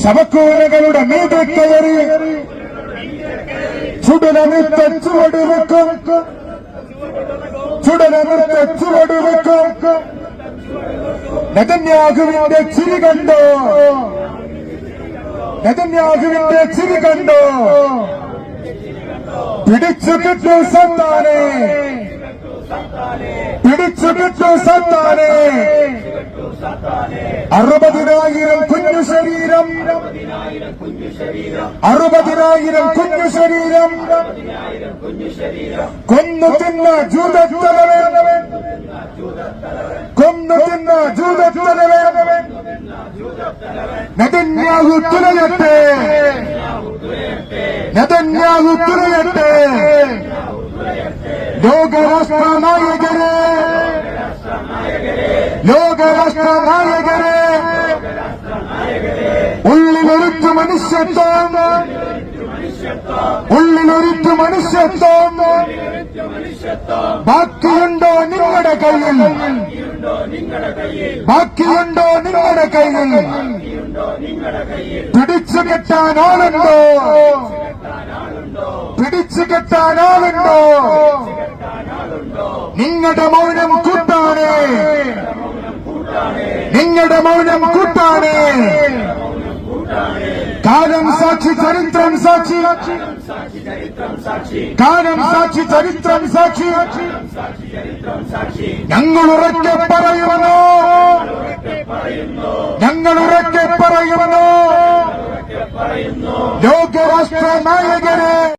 ശവക്കൂനകളുടെ മീതെ കയറി ചുടലമിത്ത ചുവടുവെക്കും, ചുടലമിത്ത ചുവടുവെക്കും. നെതന്യാഹുവിന്റെ ചിരി കണ്ടോ, നെതന്യാഹുവിന്റെ ചിരി കണ്ടോ. പിടിച്ചു കിട്ടു സത്താനെ, പിടിച്ചു കിട്ടു സത്താനെ. 60,000 കുഞ്ഞു ശരീരം, 60,000 കുഞ്ഞു ശരീരം കൊന്നു തിന്ന ജൂതത്തലവൻ, കൊന്നു തിന്ന ജൂതത്തലവൻ. Netanyahu തുലയട്ടെ, Netanyahu തുലയട്ടെ. ലോകരാഷ്ട്ര നായകരെ, ലോകരാഷ്ട്ര നായകരെ. ഉള്ളിലൊരുത്തു മനുഷ്യത്വം, ഉള്ളിലൊരുത്തു മനുഷ്യത്വം. ബാക്കിയുണ്ടോ നിങ്ങളുടെ കയ്യിൽ, ബാക്കിയുണ്ടോ നിങ്ങളുടെ കയ്യിൽ. പിടിച്ചു കെട്ടാൻ ആളുണ്ടോ, പിടിച്ചു കെട്ടാൻ ആളുണ്ടോ. നിങ്ങളുടെ മൗനം കൂട്ടാണ്, നിങ്ങളുടെ മൗനം കൂട്ടാണ്. കാലം സാക്ഷി, ചരിത്രം സാക്ഷി, കാലം സാക്ഷി, ചരിത്രം സാക്ഷി. ഞങ്ങൾ ഉറക്കെ പറയുന്നു, ഞങ്ങൾ ഉറക്കെ പറയുന്നു. ലോകരാഷ്ട്ര നായകരെ